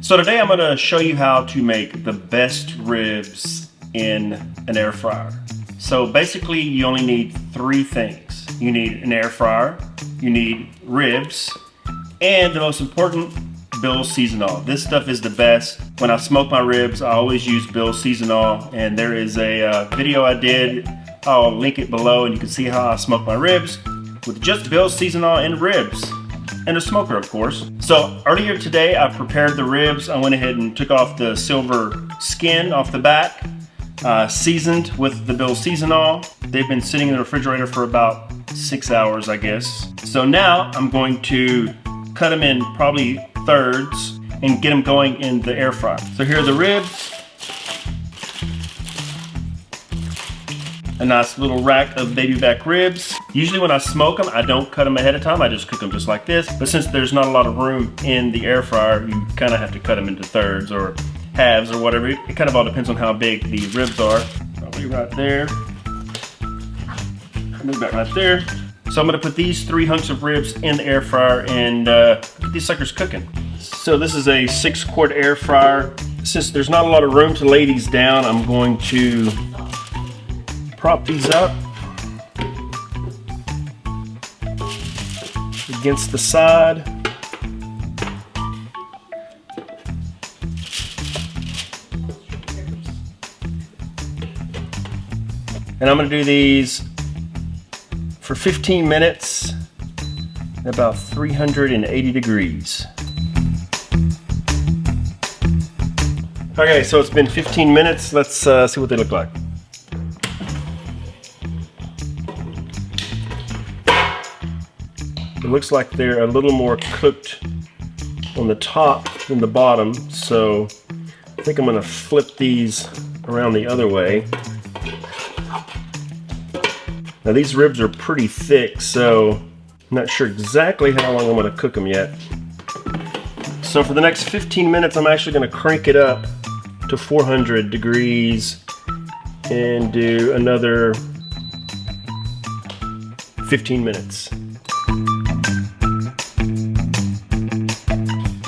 So today I'm going to show you how to make the best ribs in an air fryer. So basically you only need three things. You need an air fryer, you need ribs, and the most important, Bill's Seasonal. This stuff is the best. When I smoke my ribs, I always use Bill's Seasonal, and there is a video I did. I'll link it below and you can see how I smoke my ribs with just Bill's Seasonal and ribs. And a smoker, of course. So earlier today, I prepared the ribs. I went ahead and took off the silver skin off the back, seasoned with the Bill's Seasonal. They've been sitting in the refrigerator for about 6 hours, I guess. So now I'm going to cut them in probably thirds and get them going in the air fryer. So here are the ribs. A nice little rack of baby back ribs. Usually when I smoke them, I don't cut them ahead of time. I just cook them just like this. But since there's not a lot of room in the air fryer, you kind of have to cut them into thirds or halves or whatever. It kind of all depends on how big the ribs are. Probably right there. Move that right there. So I'm gonna put these 3 hunks of ribs in the air fryer and get these suckers cooking. So this is a 6-quart air fryer. Since there's not a lot of room to lay these down, I'm going to prop these up against the side. And I'm going to do these for 15 minutes at about 380 degrees. Okay, so it's been 15 minutes. Let's see what they look like. It looks like they're a little more cooked on the top than the bottom, so I think I'm going to flip these around the other way. Now these ribs are pretty thick, so I'm not sure exactly how long I'm going to cook them yet. So for the next 15 minutes, I'm actually going to crank it up to 400 degrees and do another 15 minutes.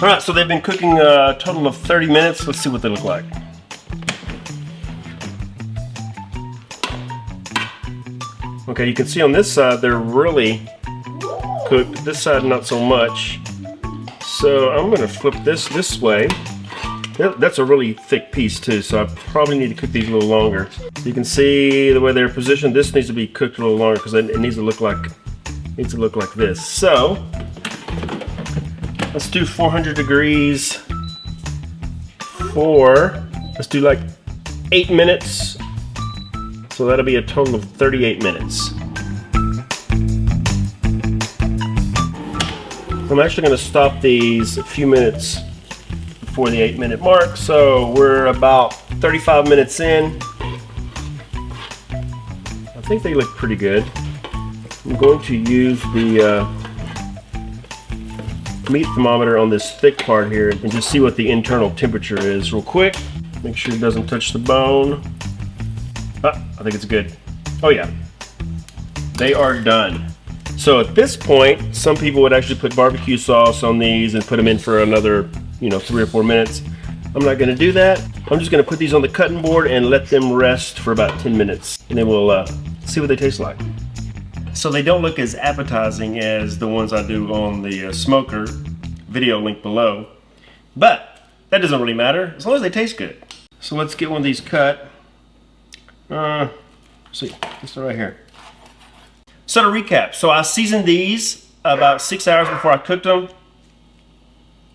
Alright, so they've been cooking a total of 30 minutes. Let's see what they look like. Okay, you can see on this side they're really cooked. This side not so much. So I'm going to flip this way. That's a really thick piece too, so I probably need to cook these a little longer. You can see the way they're positioned. This needs to be cooked a little longer because it needs to look like this. So let's do 400 degrees for, let's do like 8 minutes. So that'll be a total of 38 minutes. I'm actually going to stop these a few minutes before the 8-minute mark. So we're about 35 minutes in. I think they look pretty good. I'm going to use the meat thermometer on this thick part here and just see what the internal temperature is real quick. Make sure it doesn't touch the bone. Ah, I think it's good. Oh yeah, they are done. So at this point, some people would actually put barbecue sauce on these and put them in for another, 3 or 4 minutes. I'm not going to do that. I'm just going to put these on the cutting board and let them rest for about 10 minutes, and then we'll see what they taste like. So they don't look as appetizing as the ones I do on the smoker, video link below, but that doesn't really matter as long as they taste good. So let's get one of these cut. Let's see, this one right here. So to recap, so I seasoned these about 6 hours before I cooked them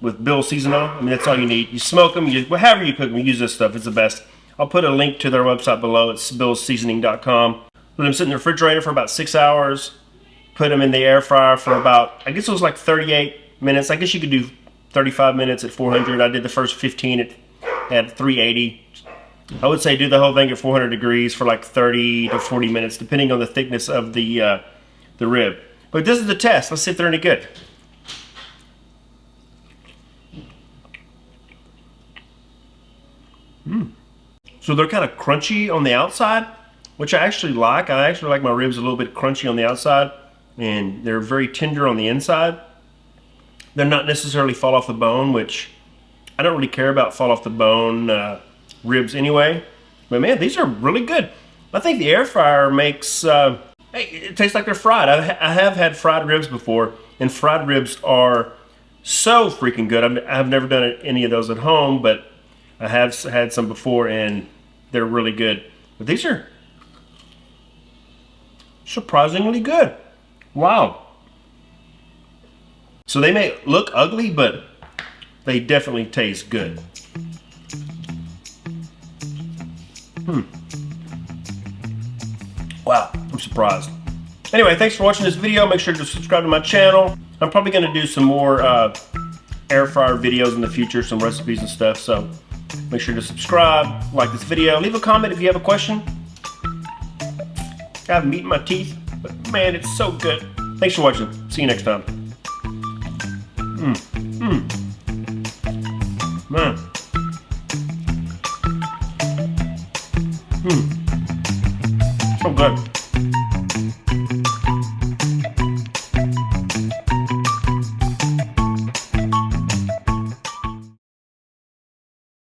with Bill's Seasonal. I mean, that's all you need. You smoke them, however you cook them, you use this stuff, it's the best. I'll put a link to their website below. It's billsseasoning.com. Let them sit in the refrigerator for about 6 hours. Put them in the air fryer for about, I guess it was like 38 minutes. I guess you could do 35 minutes at 400. I did the first 15 at 380. I would say do the whole thing at 400 degrees for like 30 to 40 minutes, depending on the thickness of the rib. But this is the test. Let's see if they're any good. So they're kind of crunchy on the outside, which I actually like. I actually like my ribs a little bit crunchy on the outside, and they're very tender on the inside. They're not necessarily fall off the bone, which I don't really care about fall off the bone ribs anyway. But man, these are really good. I think the air fryer makes, hey, it tastes like they're fried. I have had fried ribs before, and fried ribs are so freaking good. I've never done any of those at home, but I have had some before, and they're really good. But these are surprisingly good. Wow. So they may look ugly, but they definitely taste good. Wow, I'm surprised. Anyway, thanks for watching this video. Make sure to subscribe to my channel. I'm probably going to do some more air fryer videos in the future, some recipes and stuff. So make sure to subscribe, like this video, leave a comment if you have a question. I have meat in my teeth, but man, it's so good. Thanks for watching. See you next time. Man. So good.